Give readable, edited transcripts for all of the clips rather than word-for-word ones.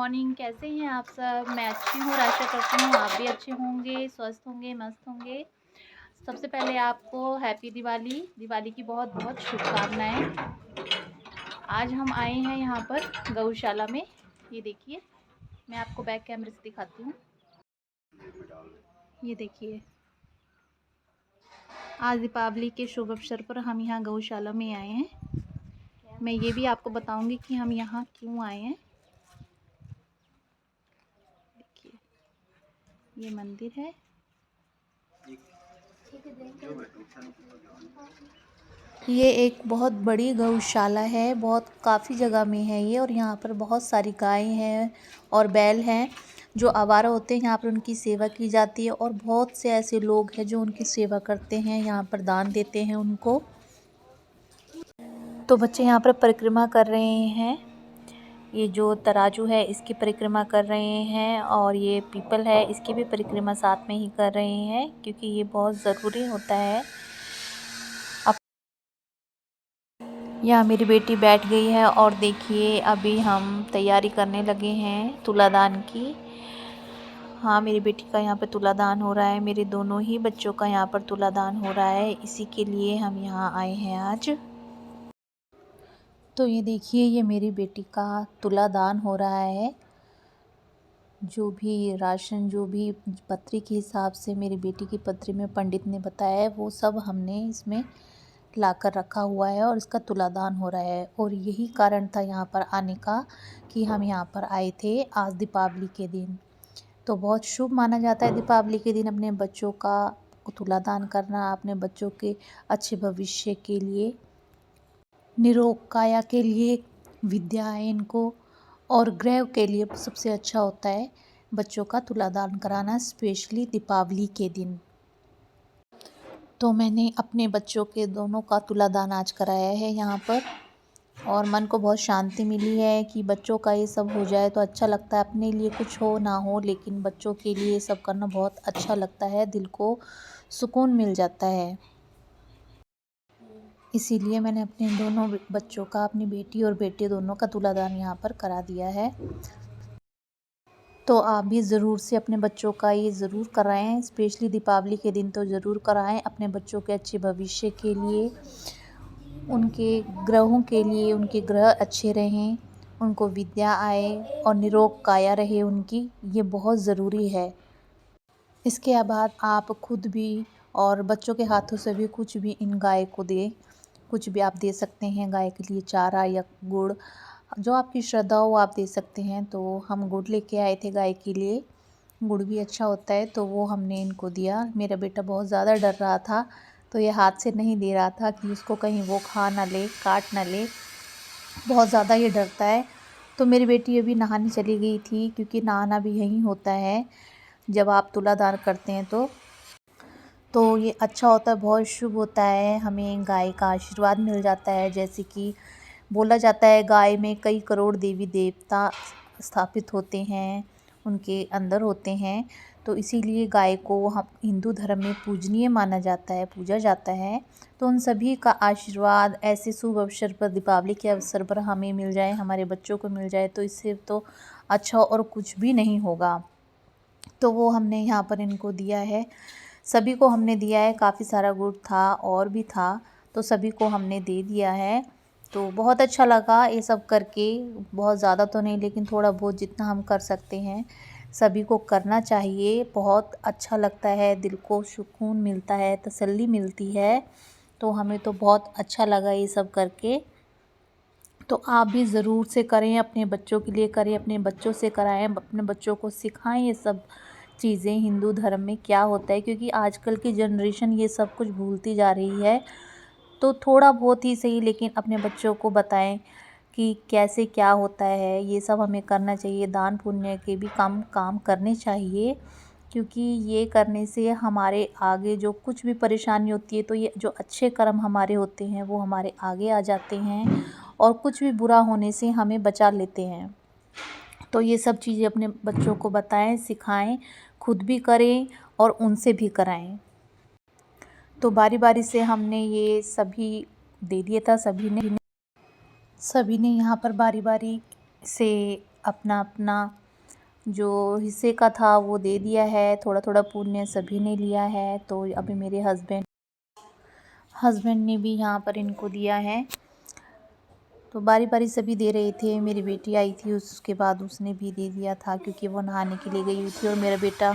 Morning. कैसे हैं आप सब? मैं अच्छी हूँ और आशा करती हूँ आप भी अच्छे होंगे, स्वस्थ होंगे, मस्त होंगे। सबसे पहले आपको हैप्पी दिवाली, दिवाली की बहुत-बहुत शुभकामनाएँ। आज हम आए हैं यहाँ पर गौशाला में। ये देखिए, मैं आपको बैक कैमरे से दिखाती हूँ। ये देखिए, आज दीपावली के शुभ अवसर पर हम यहाँ गौशाला में आए हैं। मैं ये भी आपको बताऊँगी कि हम यहाँ क्यों आए हैं। देखिए, ये मंदिर है। ये एक बहुत बड़ी गौशाला है, बहुत काफ़ी जगह में है ये, और यहाँ पर बहुत सारी गायें हैं और बैल हैं जो आवारा होते हैं। यहाँ पर उनकी सेवा की जाती है और बहुत से ऐसे लोग हैं जो उनकी सेवा करते हैं, यहाँ पर दान देते हैं उनको। तो बच्चे यहाँ पर परिक्रमा कर रहे हैं। ये जो तराजू है इसकी परिक्रमा कर रहे हैं, और ये पीपल है इसकी भी परिक्रमा साथ में ही कर रहे हैं, क्योंकि ये बहुत ज़रूरी होता है। यहाँ मेरी बेटी बैठ गई है और देखिए अभी हम तैयारी करने लगे हैं तुलादान की। हाँ, मेरी बेटी का यहाँ पे तुलादान हो रहा है, मेरे दोनों ही बच्चों का यहाँ पर तुलादान हो रहा है, इसी के लिए हम यहाँ आए हैं आज। तो ये देखिए, ये मेरी बेटी का तुलादान हो रहा है। जो भी राशन, जो भी पत्री के हिसाब से मेरी बेटी की पत्री में पंडित ने बताया है, वो सब हमने इसमें लाकर रखा हुआ है और इसका तुलादान हो रहा है। और यही कारण था यहाँ पर आने का कि हम यहाँ पर आए थे आज दीपावली के दिन। तो बहुत शुभ माना जाता है दीपावली के दिन अपने बच्चों का तुलादान करना, अपने बच्चों के अच्छे भविष्य के लिए, निरोग काया के लिए, विद्या इनको, और ग्रह के लिए सबसे अच्छा होता है बच्चों का तुलादान कराना, स्पेशली दीपावली के दिन। तो मैंने अपने बच्चों के दोनों का तुलादान आज कराया है यहाँ पर, और मन को बहुत शांति मिली है कि बच्चों का ये सब हो जाए तो अच्छा लगता है। अपने लिए कुछ हो ना हो, लेकिन बच्चों के लिए ये सब करना बहुत अच्छा लगता है, दिल को सुकून मिल जाता है। इसीलिए मैंने अपने दोनों बच्चों का, अपनी बेटी और बेटे दोनों का तुलादान यहाँ पर करा दिया है। तो आप भी ज़रूर से अपने बच्चों का ये ज़रूर कराएं, स्पेशली दीपावली के दिन तो ज़रूर कराएं, अपने बच्चों के अच्छे भविष्य के लिए, उनके ग्रहों के लिए, उनके ग्रह अच्छे रहें, उनको विद्या आए और निरोग काया रहे उनकी, ये बहुत ज़रूरी है। इसके बाद आप खुद भी और बच्चों के हाथों से भी कुछ भी इन गाय को दें, कुछ भी आप दे सकते हैं गाय के लिए, चारा या गुड़, जो आपकी श्रद्धा हो आप दे सकते हैं। तो हम गुड़ लेके आए थे गाय के लिए, गुड़ भी अच्छा होता है, तो वो हमने इनको दिया। मेरा बेटा बहुत ज़्यादा डर रहा था, तो ये हाथ से नहीं दे रहा था कि उसको कहीं वो खा ना ले, काट ना ले, बहुत ज़्यादा ये डरता है। तो मेरी बेटी अभी नहाने चली गई थी, क्योंकि नहाना भी यहीं होता है जब आप तुलादान करते हैं तो ये अच्छा होता है, बहुत शुभ होता है, हमें गाय का आशीर्वाद मिल जाता है। जैसे कि बोला जाता है गाय में कई करोड़ देवी देवता स्थापित होते हैं, उनके अंदर होते हैं, तो इसीलिए गाय को हम हिंदू धर्म में पूजनीय माना जाता है, पूजा जाता है। तो उन सभी का आशीर्वाद ऐसे शुभ अवसर पर, दीपावली के अवसर पर हमें मिल जाए, हमारे बच्चों को मिल जाए, तो इससे तो अच्छा और कुछ भी नहीं होगा। तो वो हमने यहाँ पर इनको दिया है, सभी को हमने दिया है। काफ़ी सारा गुड़ था और भी था, तो सभी को हमने दे दिया है। तो बहुत अच्छा लगा ये सब करके, बहुत ज़्यादा तो नहीं, लेकिन थोड़ा बहुत जितना हम कर सकते हैं सभी को करना चाहिए। बहुत अच्छा लगता है, दिल को सुकून मिलता है, तसल्ली मिलती है। तो हमें तो बहुत अच्छा लगा ये सब करके। तो आप भी ज़रूर से करें, अपने बच्चों के लिए करें, अपने बच्चों से कराएं, अपने बच्चों को सिखाएं ये सब चीज़ें, हिंदू धर्म में क्या होता है, क्योंकि आजकल की जनरेशन ये सब कुछ भूलती जा रही है। तो थोड़ा बहुत ही सही, लेकिन अपने बच्चों को बताएं कि कैसे क्या होता है, ये सब हमें करना चाहिए। दान पुण्य के भी काम करने चाहिए, क्योंकि ये करने से हमारे आगे जो कुछ भी परेशानी होती है, तो ये जो अच्छे कर्म हमारे होते हैं वो हमारे आगे आ जाते हैं, और कुछ भी बुरा होने से हमें बचा लेते हैं। तो ये सब चीज़ें अपने बच्चों को बताएं, सिखाएं, खुद भी करें और उनसे भी कराएं। तो बारी बारी से हमने ये सभी दे दिया था, सभी ने यहाँ पर बारी बारी से अपना अपना जो हिस्से का था वो दे दिया है, थोड़ा थोड़ा पुण्य सभी ने लिया है। तो अभी मेरे हस्बैंड ने भी यहाँ पर इनको दिया है। तो बारी बारी सभी दे रहे थे। मेरी बेटी आई थी, उसके बाद उसने भी दे दिया था क्योंकि वो नहाने के लिए गई हुई थी। और मेरा बेटा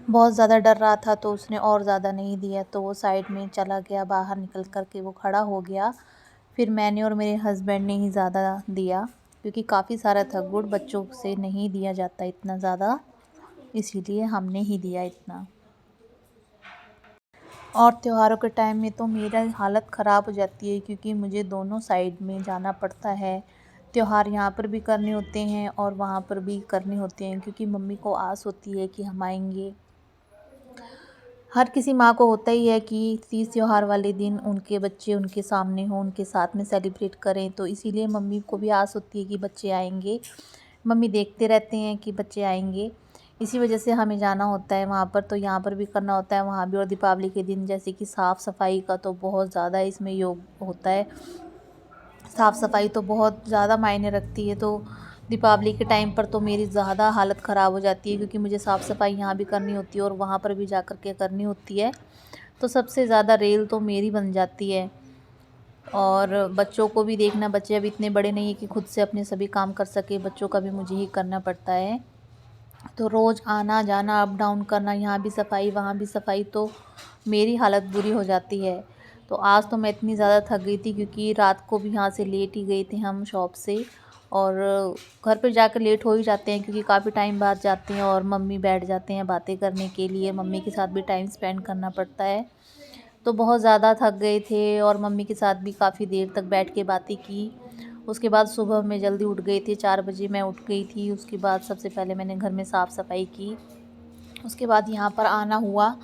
बहुत ज़्यादा डर रहा था तो उसने और ज़्यादा नहीं दिया, तो वो साइड में चला गया, बाहर निकल कर के वो खड़ा हो गया। फिर मैंने और मेरे हस्बैंड ने ही ज़्यादा दिया क्योंकि काफ़ी सारा था गुड़, बच्चों से नहीं दिया जाता इतना ज़्यादा, इसीलिए हमने ही दिया इतना। और त्योहारों के टाइम में तो मेरा हालत ख़राब हो जाती है क्योंकि मुझे दोनों साइड में जाना पड़ता है। त्योहार यहाँ पर भी करने होते हैं और वहाँ पर भी करने होते हैं क्योंकि मम्मी को आस होती है कि हम आएंगे। हर किसी माँ को होता ही है कि तीज त्योहार वाले दिन उनके बच्चे उनके सामने हों, उनके साथ में सेलिब्रेट करें। तो इसीलिए मम्मी को भी आस होती है कि बच्चे आएंगे। मम्मी देखते रहते हैं कि बच्चे आएंगे, इसी वजह से हमें जाना होता है वहाँ पर। तो यहाँ पर भी करना होता है, वहाँ भी। और दीपावली के दिन जैसे कि साफ़ सफाई का तो बहुत ज़्यादा इसमें योग होता है। साफ़ सफाई तो बहुत ज़्यादा मायने रखती है। तो दीपावली के टाइम पर तो मेरी ज़्यादा हालत ख़राब हो जाती है क्योंकि मुझे साफ़ सफाई यहाँ भी करनी होती है और वहाँ पर भी जा कर के करनी होती है। तो सबसे ज़्यादा रेल तो मेरी बन जाती है। और बच्चों को भी देखना, बच्चे अभी इतने बड़े नहीं है कि खुद से अपने सभी काम कर सके, बच्चों का भी मुझे ही करना पड़ता है। तो रोज़ आना जाना, अप डाउन करना, यहाँ भी सफाई वहाँ भी सफाई, तो मेरी हालत बुरी हो जाती है। तो आज तो मैं इतनी ज़्यादा थक गई थी क्योंकि रात को भी यहाँ से लेट ही गए थे हम शॉप से। और घर पे जाकर लेट हो ही जाते हैं क्योंकि काफ़ी टाइम बाद जाते हैं और मम्मी बैठ जाते हैं बातें करने के लिए। मम्मी के साथ भी टाइम स्पेंड करना पड़ता है। तो बहुत ज़्यादा थक गए थे और मम्मी के साथ भी काफ़ी देर तक बैठ के बातें की। उसके बाद सुबह में जल्दी उठ गई थी, 4 बजे मैं उठ गई थी। उसके बाद सबसे पहले मैंने घर में साफ़ सफाई की, उसके बाद यहाँ पर आना हुआ।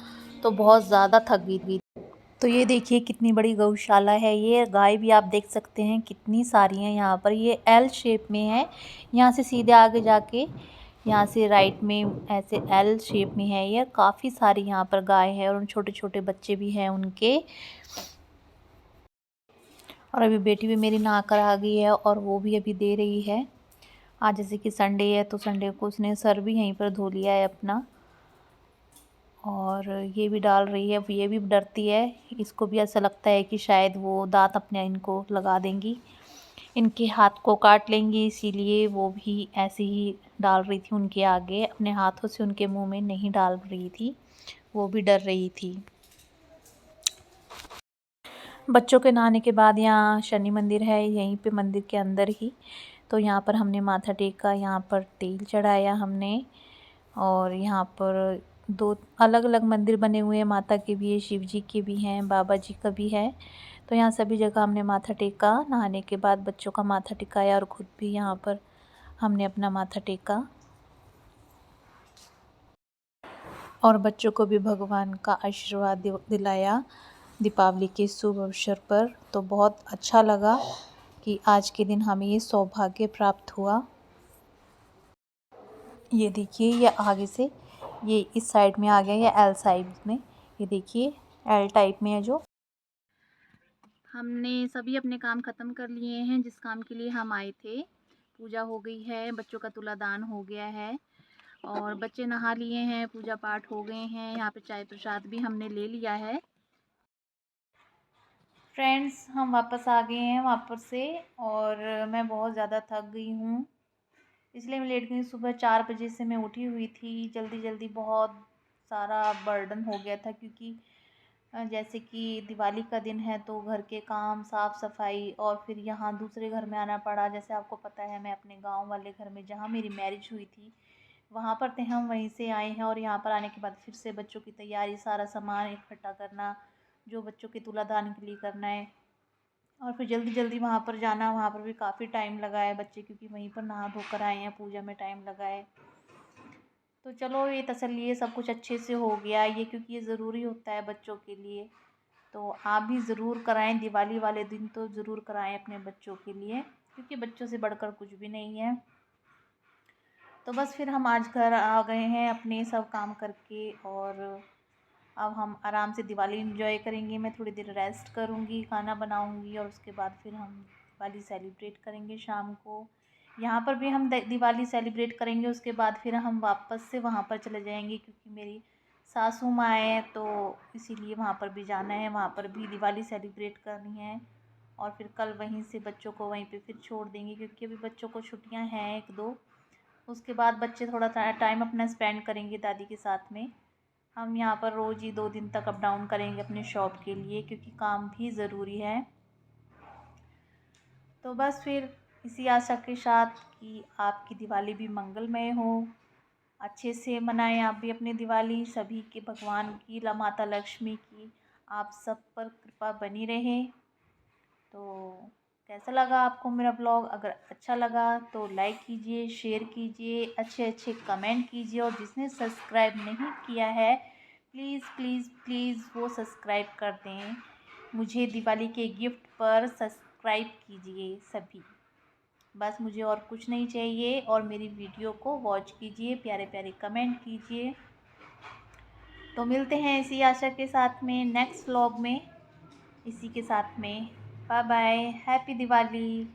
तो बहुत ज़्यादा थक गई थी। तो ये देखिए कितनी बड़ी गौशाला है। ये गाय भी आप देख सकते हैं कितनी सारी हैं यहाँ पर। ये एल शेप में है, यहाँ से सीधे आगे जाके यहाँ से राइट में ऐसे एल शेप में है। ये काफ़ी सारी यहाँ पर गाय है और छोटे छोटे बच्चे भी हैं उनके। और अभी बेटी भी मेरी नहा कर आ गई है और वो भी अभी दे रही है। आज जैसे कि संडे है तो संडे को उसने सर भी यहीं पर धो लिया है अपना। और ये भी डाल रही है, ये भी डरती है। इसको भी ऐसा लगता है कि शायद वो दांत अपने इनको लगा देंगी, इनके हाथ को काट लेंगी, इसीलिए वो भी ऐसे ही डाल रही थी उनके आगे। अपने हाथों से उनके मुंह में नहीं डाल रही थी, वो भी डर रही थी। बच्चों के नहाने के बाद यहाँ शनि मंदिर है, यहीं पे मंदिर के अंदर ही। तो यहाँ पर हमने माथा टेका, यहाँ पर तेल चढ़ाया हमने। और यहाँ पर 2 अलग अलग मंदिर बने हुए हैं, माता के भी है, शिव जी के भी हैं, बाबा जी का भी है। तो यहाँ सभी जगह हमने माथा टेका। नहाने के बाद बच्चों का माथा टिकाया और खुद भी यहाँ पर हमने अपना माथा टेका। और बच्चों को भी भगवान का आशीर्वाद दिलाया दीपावली के शुभ अवसर पर। तो बहुत अच्छा लगा कि आज के दिन हमें ये सौभाग्य प्राप्त हुआ। ये देखिए, ये आगे से ये इस साइड में आ गया, ये एल साइड में, ये देखिए एल टाइप में है। जो हमने सभी अपने काम ख़त्म कर लिए हैं जिस काम के लिए हम आए थे। पूजा हो गई है, बच्चों का तुलादान हो गया है और बच्चे नहा लिए हैं, पूजा पाठ हो गए हैं। यहाँ पे चाय प्रसाद भी हमने ले लिया है। फ्रेंड्स, हम वापस आ गए हैं वहाँ पर से और मैं बहुत ज़्यादा थक गई हूँ, इसलिए मैं लेट गई। सुबह 4 बजे से मैं उठी हुई थी, जल्दी जल्दी बहुत सारा बर्डन हो गया था क्योंकि जैसे कि दिवाली का दिन है तो घर के काम, साफ़ सफाई, और फिर यहाँ दूसरे घर में आना पड़ा। जैसे आपको पता है मैं अपने गांव वाले घर में जहाँ मेरी मैरिज हुई थी वहाँ पर थे हम, वहीं से आए हैं। और यहाँ पर आने के बाद फिर से बच्चों की तैयारी, सारा सामान इकट्ठा करना जो बच्चों के तुलादान के लिए करना है, और फिर जल्दी जल्दी वहाँ पर जाना। वहाँ पर भी काफ़ी टाइम लगा है बच्चे क्योंकि वहीं पर नहा धोकर आए हैं, पूजा में टाइम लगा है। तो चलो ये तसल्ली है, सब कुछ अच्छे से हो गया ये, क्योंकि ये ज़रूरी होता है बच्चों के लिए। तो आप भी ज़रूर कराएं, दिवाली वाले दिन तो ज़रूर कराएं अपने बच्चों के लिए, क्योंकि बच्चों से बढ़कर कुछ भी नहीं है। तो बस फिर हम आज घर आ गए हैं अपने सब काम करके, और अब हम आराम से दिवाली एंजॉय करेंगे। मैं थोड़ी देर रेस्ट करूँगी, खाना बनाऊँगी और उसके बाद फिर हम दिवाली सेलिब्रेट करेंगे शाम को। यहाँ पर भी हम दिवाली सेलिब्रेट करेंगे, उसके बाद फिर हम वापस से वहाँ पर चले जाएंगे क्योंकि मेरी सासू माँ है, तो इसीलिए वहाँ पर भी जाना है, वहाँ पर भी दिवाली सेलिब्रेट करनी है। और फिर कल वहीं से बच्चों को वहीं पे फिर छोड़ देंगे क्योंकि अभी बच्चों को छुट्टियां हैं 1-2। उसके बाद बच्चे थोड़ा टाइम अपना स्पेंड करेंगे दादी के साथ में। हम यहाँ पर रोज़ ही 2 दिन तक अप डाउन करेंगे अपने शॉप के लिए क्योंकि काम भी ज़रूरी है। तो बस फिर इसी आशा के साथ कि आपकी दिवाली भी मंगलमय हो, अच्छे से मनाएं आप भी अपनी दिवाली। सभी के भगवान की, माता लक्ष्मी की आप सब पर कृपा बनी रहे। तो कैसा लगा आपको मेरा ब्लॉग? अगर अच्छा लगा तो लाइक कीजिए, शेयर कीजिए, अच्छे अच्छे कमेंट कीजिए, और जिसने सब्सक्राइब नहीं किया है प्लीज़ प्लीज़ प्लीज़ वो सब्सक्राइब कर दें। मुझे दिवाली के गिफ्ट पर सब्सक्राइब कीजिए सभी। बस मुझे और कुछ नहीं चाहिए, और मेरी वीडियो को वॉच कीजिए, प्यारे प्यारे कमेंट कीजिए। तो मिलते हैं इसी आशा के साथ में नेक्स्ट व्लॉग में, इसी के साथ में। Bye bye, happy Diwali.